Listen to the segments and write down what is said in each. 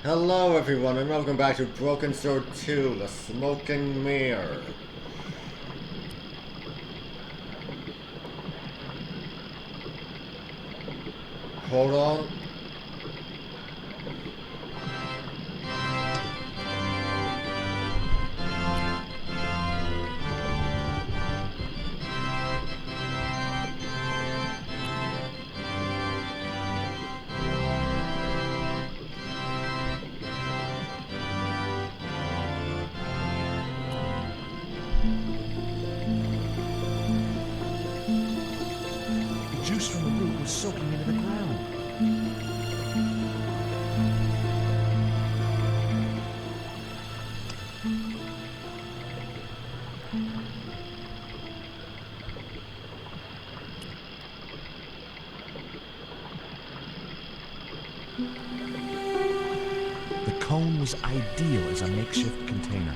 Hello everyone and welcome back to Broken Sword 2, The Smoking Mirror. Hold on. The juice from the root was soaking into the ground. The cone was ideal as a makeshift container.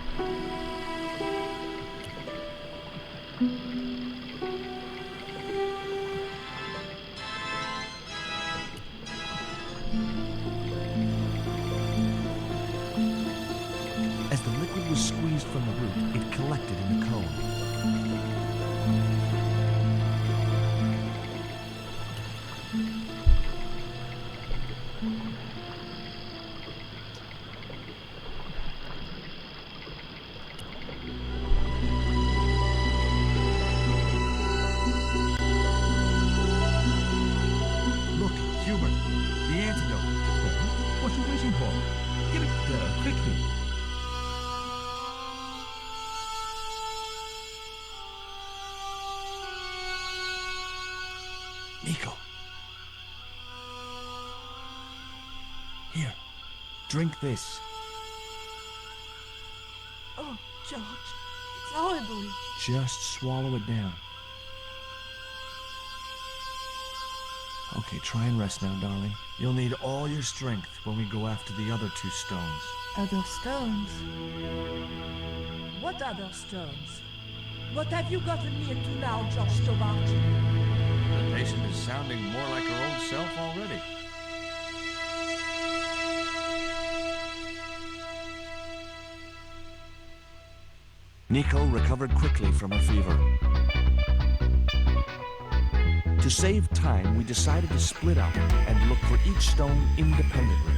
As the liquid was squeezed from the root, it collected in the cone. Look, Hubert, the antidote. What are you waiting for? Get it quickly. Nico. Here, drink this. Oh, George, it's horrible. Just swallow it down. Okay, try and rest now, darling. You'll need all your strength when we go after the other two stones. Other stones? What other stones? What have you gotten me into now, George Stobarchi? The patient is sounding more like her old self already. Nico recovered quickly from her fever. To save time, we decided to split up and look for each stone independently.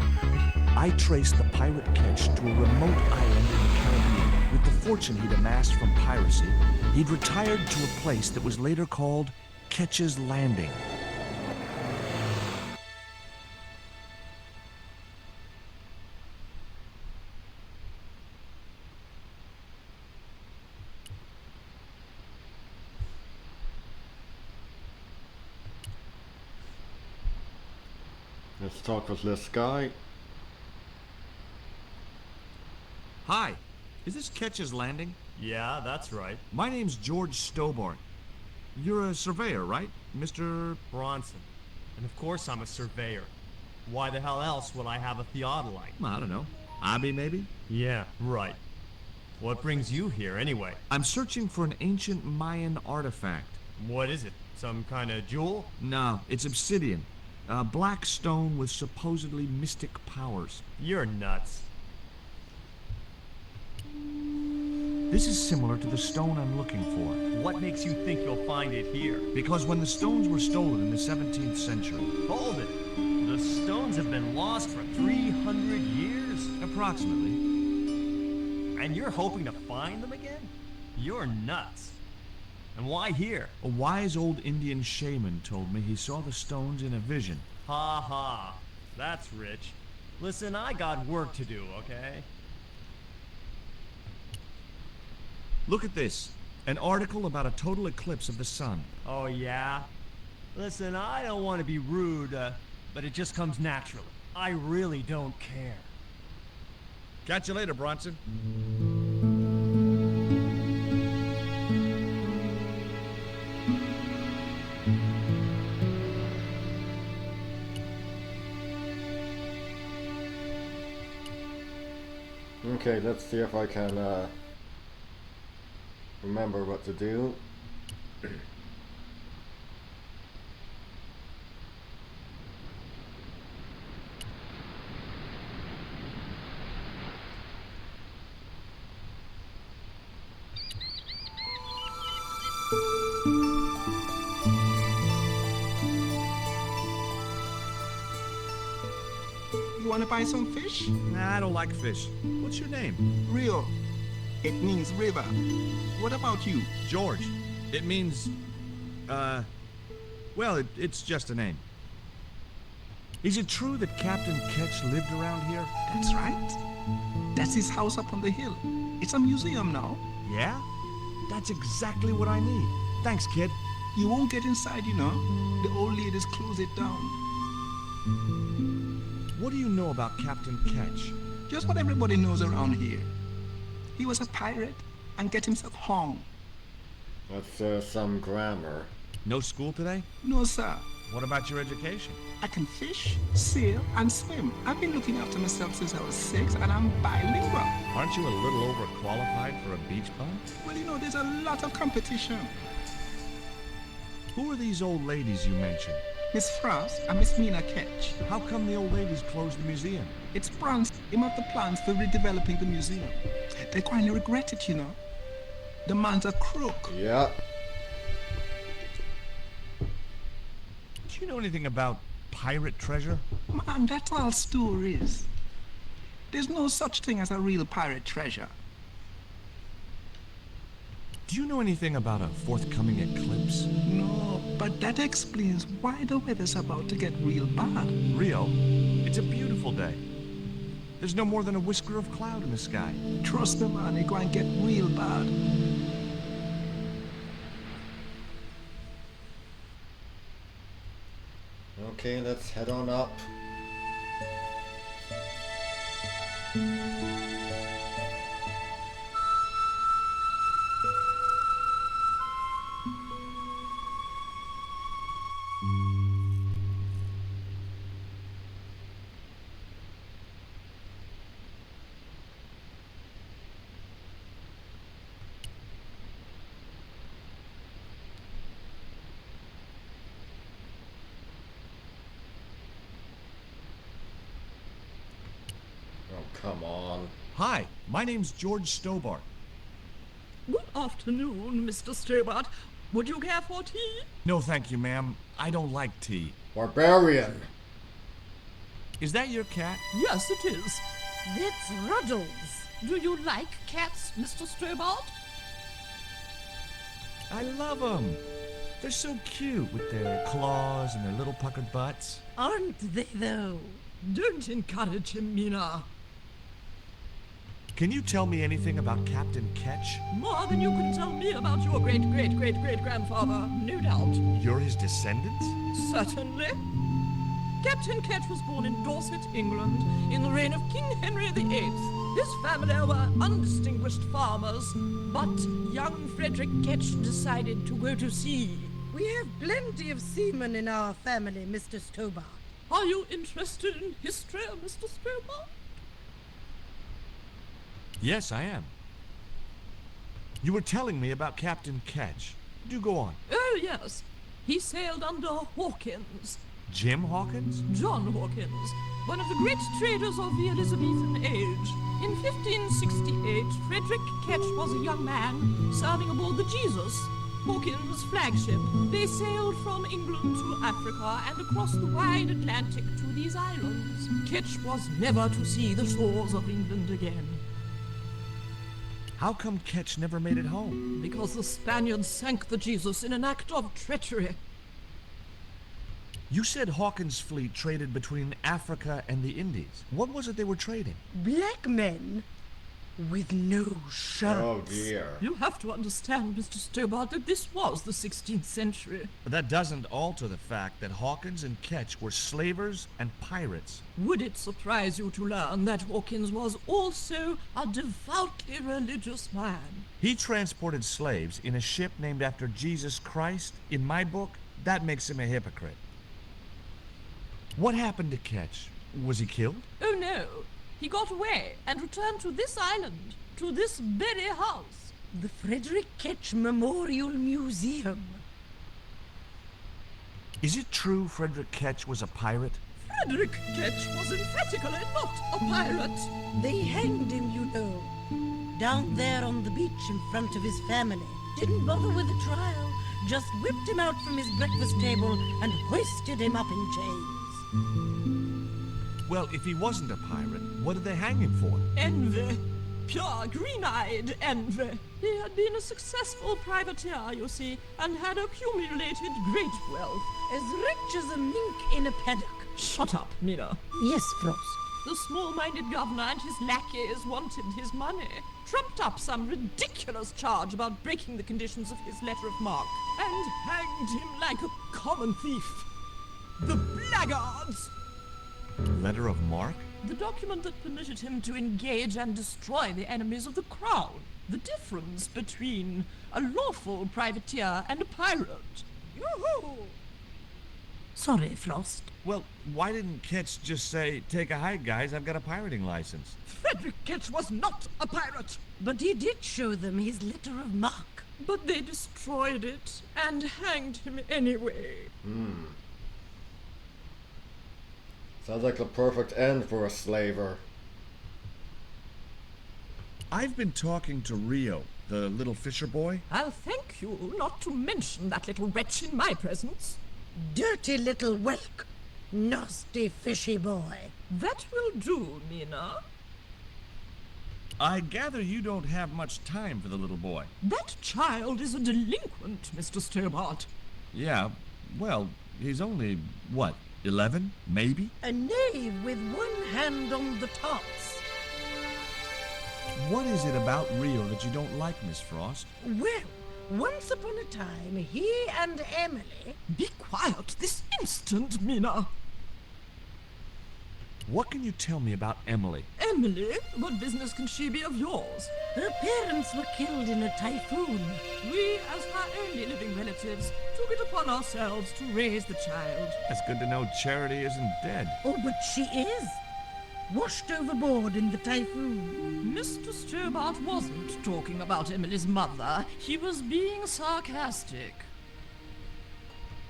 I traced the pirate Ketch to a remote island in the Caribbean. With the fortune he'd amassed from piracy, he'd retired to a place that was later called Ketch's Landing. Let's talk with this guy. Hi, is this Ketch's Landing? Yeah, that's right. My name's George Stowborn. You're a surveyor, right, Mr. Bronson. And of course I'm a surveyor. Why the hell else would I have a theodolite? I don't know. Hobby, maybe? Yeah, right. What brings you here anyway? I'm searching for an ancient Mayan artifact. What is it? Some kind of jewel? No, it's obsidian. A black stone with supposedly mystic powers. You're nuts. This is similar to the stone I'm looking for. What makes you think you'll find it here? Because when the stones were stolen in the 17th century, Hold it. The stones have been lost for 300 years? approximately, And you're hoping to find them again? You're nuts. And why here? a wise old Indian shaman told me he saw the stones in a vision. Ha ha. That's rich. Listen, I got work to do, okay? Look at this. An article about a total eclipse of the sun. Oh, yeah? Listen, I don't want to be rude, but it just comes naturally. I really don't care. Catch you later, Bronson. Okay, let's see if I can remember what to do. You wanna buy some fish? Nah, I don't like fish. What's your name? Rio. It means river. What about you? George. It means, well, it's just a name. Is it true that Captain Ketch lived around here? That's right. That's his house up on the hill. It's a museum now. Yeah? That's exactly what I need. Thanks, kid. You won't get inside, you know. The old ladies close it down. What do you know about Captain Ketch? Just what everybody knows around here. He was a pirate and get himself hung. That's some grammar. No school today? No, sir. What about your education? I can fish, sail, and swim. I've been looking after myself since I was 6, and I'm bilingual. Aren't you a little overqualified for a beach bum? Well, you know, there's a lot of competition. Who are these old ladies you mentioned? Miss Frost and Miss Mina Ketch. How come the old ladies closed the museum? It's Bronze. Him of the plans for redeveloping the museum. They kind of regret it, you know. The man's a crook. Yeah. Do you know anything about pirate treasure? Man, that's all stories. There's no such thing as a real pirate treasure. Do you know anything about a forthcoming eclipse? No, but that explains why the weather's about to get real bad. Rio, it's a beautiful day. There's no more than a whisker of cloud in the sky. Trust me, man, it's going to get real bad. Okay, let's head on up. Oh, come on. Hi, my name's George Stobart. Good afternoon, Mr. Stobart. Would you care for tea? No, thank you, ma'am. I don't like tea. Barbarian! Is that your cat? Yes, it is. That's Ruddles. Do you like cats, Mr. Stobart? I love them. They're so cute with their claws and their little puckered butts. Aren't they, though? Don't encourage him, Mina. Can you tell me anything about Captain Ketch? More than you can tell me about your great-great-great-great-grandfather, no doubt. You're his descendants? Certainly. Captain Ketch was born in Dorset, England, in the reign of King Henry VIII. His family were undistinguished farmers, but young Frederick Ketch decided to go to sea. We have plenty of seamen in our family, Mr. Stobart. Are you interested in history, Mr. Stobart? Yes, I am. You were telling me about Captain Ketch. Do go on. Oh, yes. He sailed under Hawkins. Jim Hawkins? John Hawkins, one of the great traders of the Elizabethan age. In 1568, Frederick Ketch was a young man serving aboard the Jesus, Hawkins' flagship. They sailed from England to Africa and across the wide Atlantic to these islands. Ketch was never to see the shores of England again. How come Ketch never made it home? Because the Spaniards sank the Jesus in an act of treachery. You said Hawkins' fleet traded between Africa and the Indies. What was it they were trading? Black men with no shirts. Oh dear. You have to understand, Mr. Stobart, that this was the 16th century. But that doesn't alter the fact that Hawkins and Ketch were slavers and pirates. Would it surprise you to learn that Hawkins was also a devoutly religious man? He transported slaves in a ship named after Jesus Christ. In my book, that makes him a hypocrite. What happened to Ketch? Was he killed? Oh no, he got away and returned to this island, to this very house. The Frederick Ketch Memorial Museum. Is it true Frederick Ketch was a pirate? Frederick Ketch was emphatically not a pirate. They hanged him, you know. Down there on the beach in front of his family. Didn't bother with the trial. Just whipped him out from his breakfast table and hoisted him up in chains. Well, if he wasn't a pirate, what did they hang him for? Envy. Pure green-eyed envy. He had been a successful privateer, you see, and had accumulated great wealth. As rich as a mink in a paddock. Shut up, Mina. Yes, Frost. The small-minded governor and his lackeys wanted his money, trumped up some ridiculous charge about breaking the conditions of his letter of marque, and hanged him like a common thief. The blackguards! Letter of marque? The document that permitted him to engage and destroy the enemies of the crown. The difference between a lawful privateer and a pirate. Yoo-hoo! Sorry, Frost. Well, why didn't Ketch just say, take a hike, guys, I've got a pirating license? Frederick Ketch was not a pirate, But he did show them his letter of marque. but they destroyed it and hanged him anyway. Sounds like the perfect end for a slaver. I've been talking to Rio, the little fisher boy. I'll thank you not to mention that little wretch in my presence. Dirty little whelk. Nasty fishy boy. That will do, Mina. I gather you don't have much time for the little boy. That child is a delinquent, Mr. Stobart. Yeah, well, he's only, what, 11, maybe? A knave with one hand on the tops. What is it about Rio that you don't like, Miss Frost? Well, once upon a time, he and Emily... Be quiet this instant, Mina. What can you tell me about Emily? Emily, what business can she be of yours? Her parents were killed in a typhoon. We, as her only living relatives, took it upon ourselves to raise the child. It's good to know Charity isn't dead. Oh, but she is. Washed overboard in the typhoon. Mr. Stobart wasn't talking about Emily's mother. He was being sarcastic.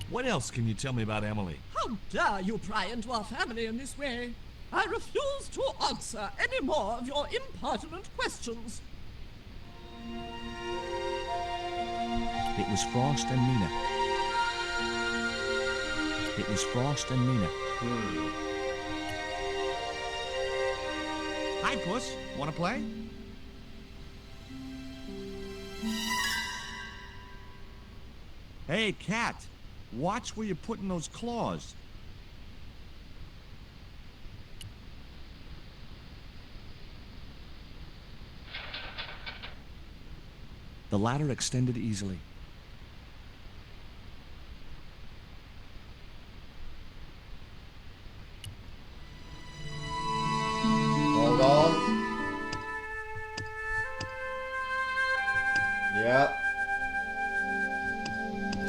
What else can you tell me about Emily? How dare you pry into our family in this way? I refuse to answer any more of your impertinent questions. It was Frost and Mina. It was Frost and Mina. Hi, Puss. Want to play? Hey, Cat. Watch where you're putting those claws. The ladder extended easily. Hold on. Yeah.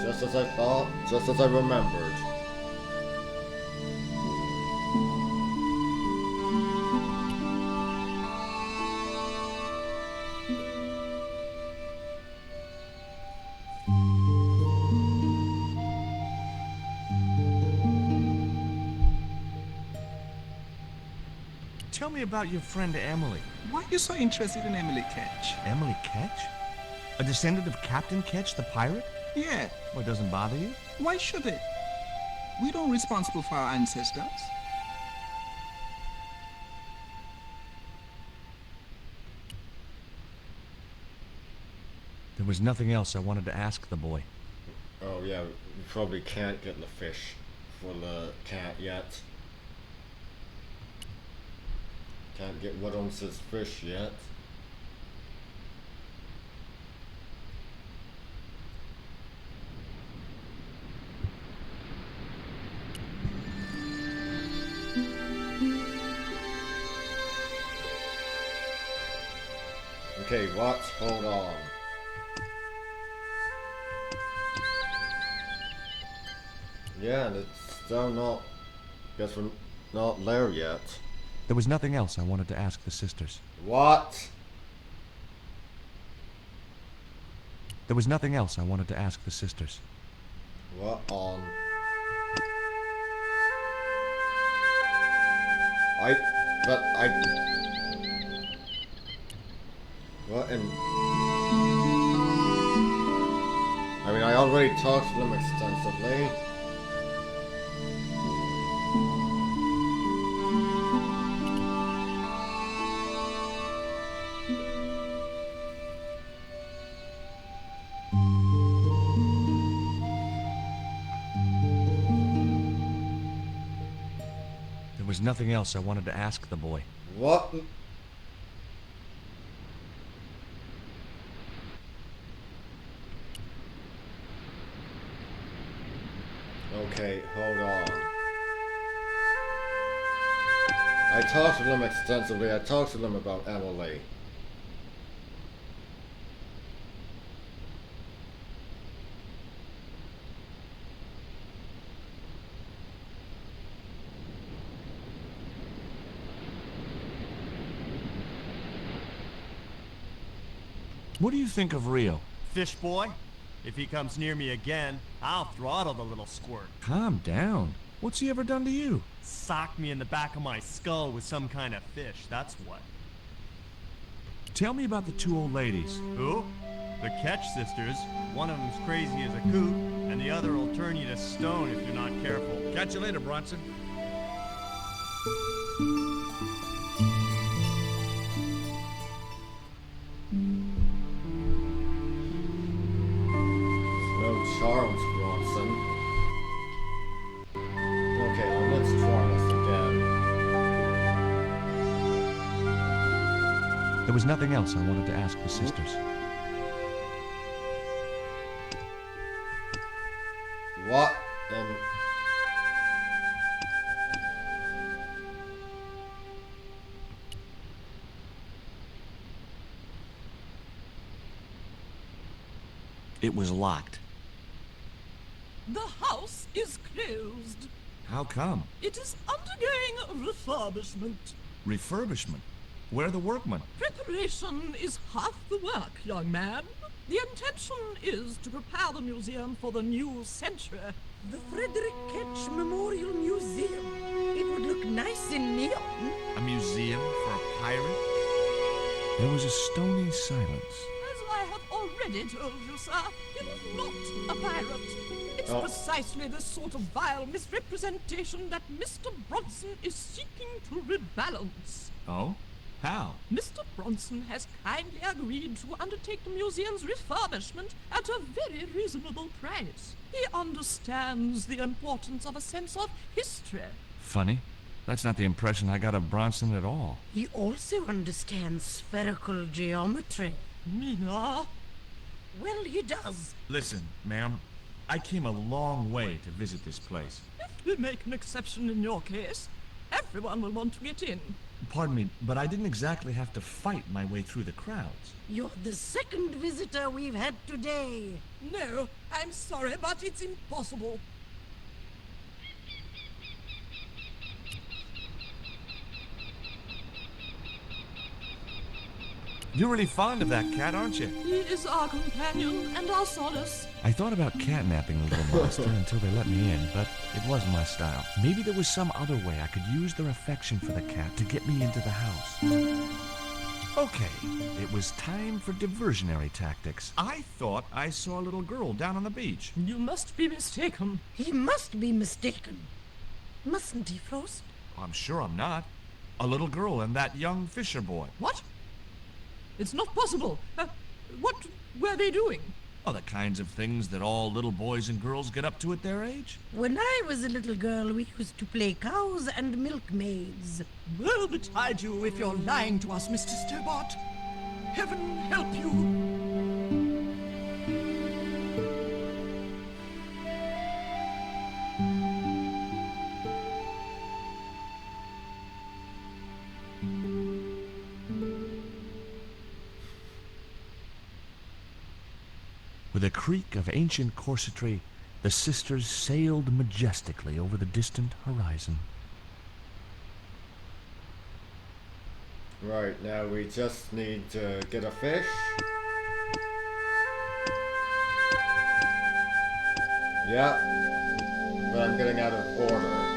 Just as I thought, just as I remembered. Tell me about your friend Emily. Why are you so interested in Emily Ketch? Emily Ketch? A descendant of Captain Ketch, the pirate? Yeah, Well, it doesn't bother you? why should it? We don't responsible for our ancestors. There was nothing else I wanted to ask the boy. Oh yeah, we probably can't get the fish for the cat yet. Can't get Woodham's fish yet. Okay, what? Hold on. Yeah, and it's still not... Guess we're not there yet. There was nothing else I wanted to ask the sisters. What? There was nothing else I wanted to ask the sisters. What on? What in... I mean, I already talked to them extensively. was nothing else I wanted to ask the boy. What? Okay, hold on. I talked to them extensively. I talked to them about Emily. What do you think of Rio? Fish boy? If he comes near me again, I'll throttle the little squirt. Calm down. What's he ever done to you? Sock me in the back of my skull with some kind of fish, that's what. Tell me about the two old ladies. Who? The Ketch sisters. One of them's crazy as a coot, and the other will turn you to stone if you're not careful. Catch you later, Bronson. No charms, Bronson. Okay, well, let's try this again. There was nothing else I wanted to ask the sisters. What? It was locked. The house is closed. How come? It is undergoing refurbishment. Refurbishment? Where are the workmen? Preparation is half the work, young man. The intention is to prepare the museum for the new century. The Frederick Ketch Memorial Museum. It would look nice in neon. A museum for a pirate? There was a stony silence. As I have already told you, sir, it is not a pirate. It's precisely this sort of vile misrepresentation that Mr. Bronson is seeking to rebalance. Oh? How? Mr. Bronson has kindly agreed to undertake the museum's refurbishment at a very reasonable price. He understands the importance of a sense of history. Funny. That's not the impression I got of Bronson at all. He also understands spherical geometry. Mina? Well, he does. Listen, ma'am. I came a long way to visit this place. If we make an exception in your case, everyone will want to get in. Pardon me, but I didn't exactly have to fight my way through the crowds. You're the second visitor we've had today. No, I'm sorry, but it's impossible. You're really fond of that cat, aren't you? He is our companion and our solace. I thought about catnapping the little monster until they let me in, but it wasn't my style. Maybe there was some other way I could use their affection for the cat to get me into the house. Okay, it was time for diversionary tactics. I thought I saw a little girl down on the beach. You must be mistaken. He must be mistaken. Mustn't he, Frost? I'm sure I'm not. A little girl and that young fisher boy. What? It's not possible. What were they doing? Oh, the kinds of things that all little boys and girls get up to at their age. When I was a little girl, we used to play cows and milkmaids. Woe betide you if you're lying to us, Mr. Stobart. Heaven help you. With a creak of ancient corsetry, the sisters sailed majestically over the distant horizon. Right, now we just need to get a fish. Yeah, but I'm getting out of order.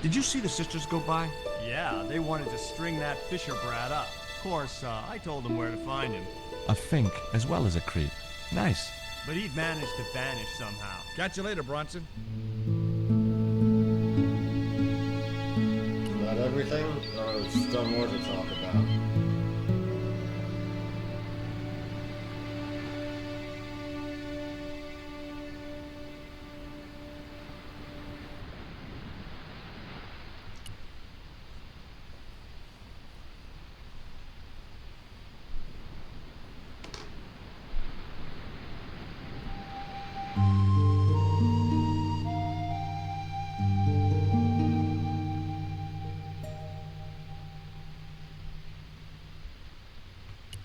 Did Did you see the sisters go by? Yeah, they wanted to string that Fisher brat up. Of course, I told them where to find him. A fink as well as a creep. Nice. But he'd managed to vanish somehow. Catch you later, Bronson. Is that everything? Or is still more to talk about?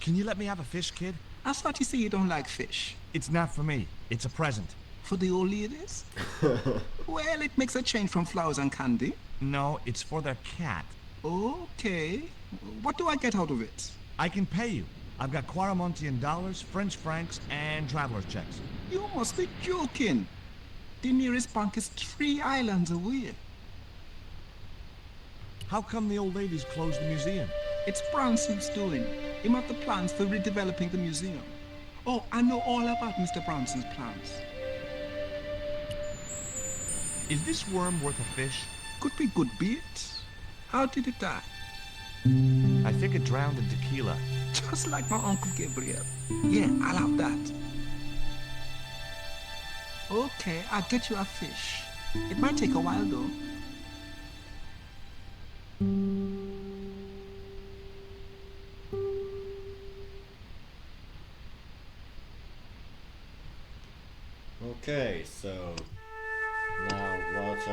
Can you let me have a fish, kid? I thought you say you don't like fish. It's not for me. It's a present. For the old ladies? Well, it makes a change from flowers and candy. No, it's for their cat. Okay. What do I get out of it? I can pay you. I've got Quaramontian dollars, French francs, and traveler's checks. You must be joking. The nearest bank is 3 islands away. How come the old ladies closed the museum? It's Branson's doing. Him have the plans for redeveloping the museum. Oh, I know all about Mr. Branson's plans. Is this worm worth a fish? Could be good bait. How did it die? I think it drowned in tequila. Just like my Uncle Gabriel. Yeah, I'll have that. Okay, I'll get you a fish. It might take a while though. Okay, so now what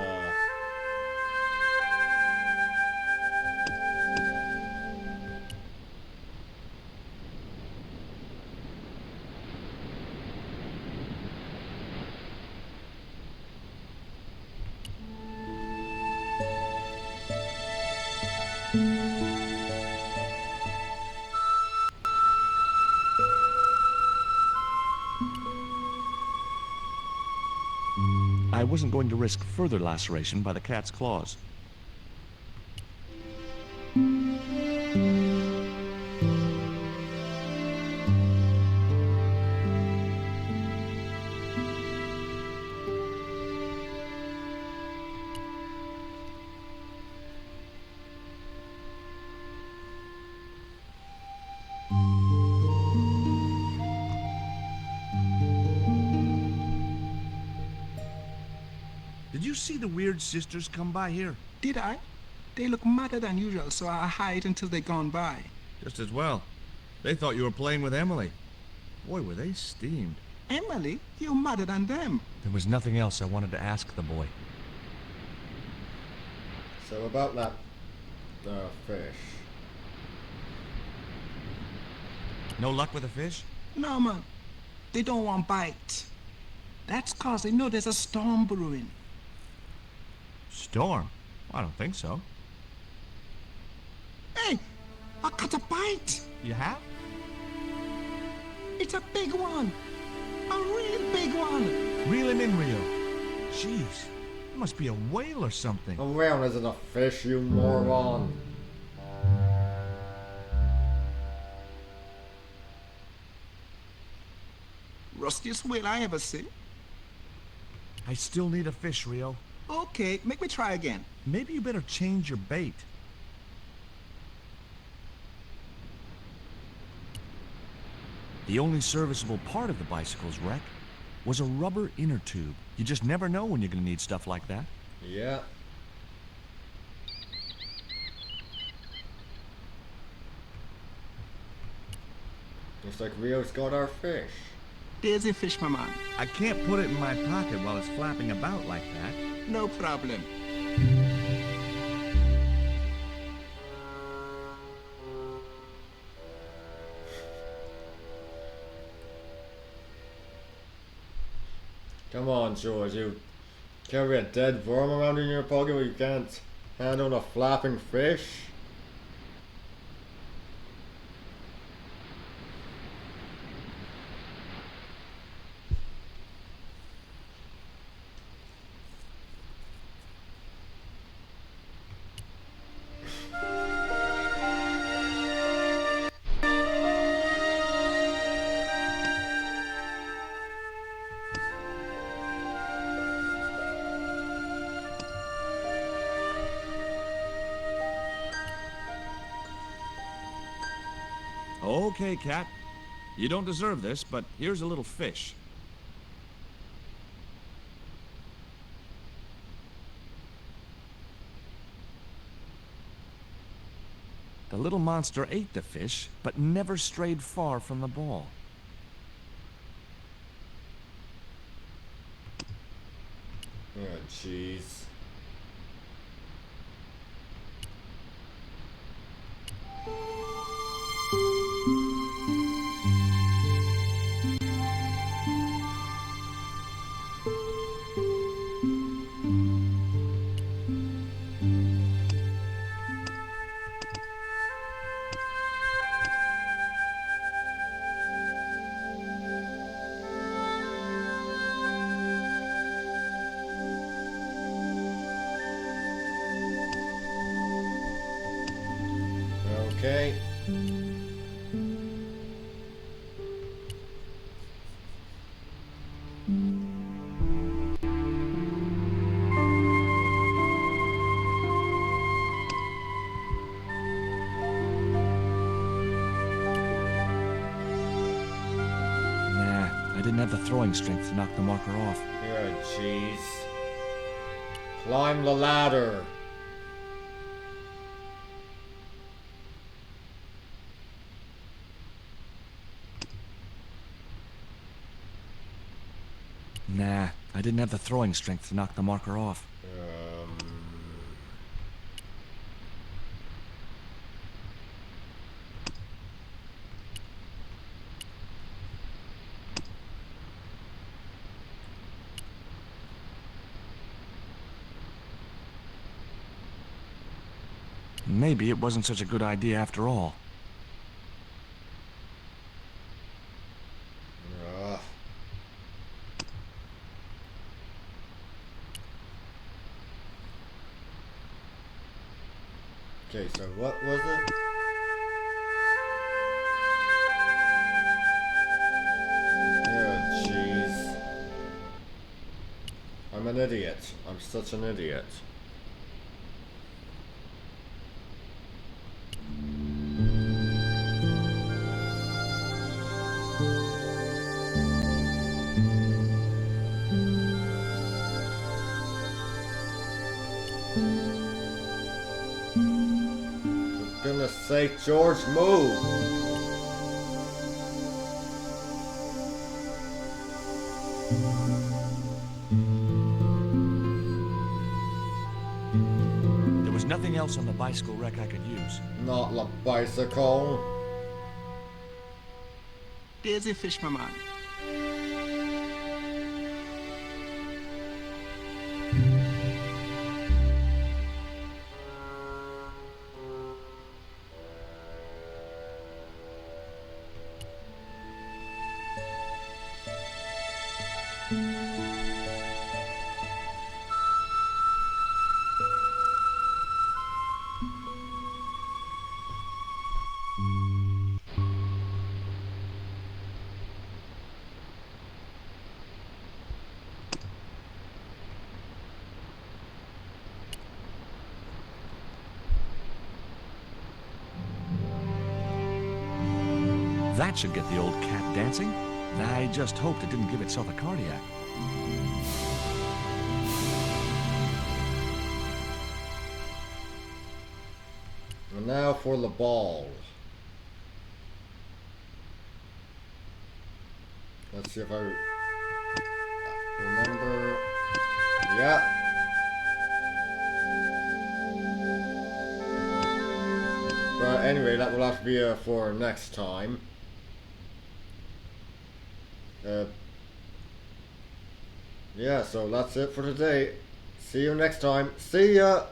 I wasn't going to risk further laceration by the cat's claws. Did you see the weird sisters come by here? Did I? They look madder than usual, so I hide until they're gone by. Just as well. They thought you were playing with Emily. Boy, were they steamed. Emily, you're madder than them. There was nothing else I wanted to ask the boy. so about that fish. No luck with a fish? No, man. They don't want bite. That's cause they know there's a storm brewing. Storm? I don't think so. Hey, I caught a bite. You have? It's a big one. A real big one. Reel him in, Rio. Jeez, it must be a whale or something. A whale isn't a fish, you moron. Rustiest whale I ever see. I still need a fish, Rio. Okay, make me try again. Maybe you better change your bait. The only serviceable part of the bicycle's wreck was a rubber inner tube. You just never know when you're gonna need stuff like that. Yeah. Looks like Rio's got our fish. There's a fish, my man. I can't put it in my pocket while it's flapping about like that. No problem. Come on, George, you carry a dead worm around in your pocket but you can't handle a flapping fish? Okay, cat. You don't deserve this, but here's a little fish. The little monster ate the fish, but never strayed far from the ball. Oh, jeez. Okay. Nah, I didn't have the throwing strength to knock the marker off. Oh, jeez. Climb the ladder. Nah, I didn't have the throwing strength to knock the marker off. Maybe it wasn't such a good idea after all. Ugh. Okay, so what was it? Oh, jeez. I'm an idiot. I'm such an idiot. For goodness sake, George, move! There was nothing else on the bicycle wreck I could use. Not the bicycle. There's a fish, my man. That should get the old cat dancing. I just hoped it didn't give itself a cardiac. And now for the ball. Let's see if I remember. Yeah. But anyway, that will have to be for next time. Yeah, so that's it for today. See you next time. See ya!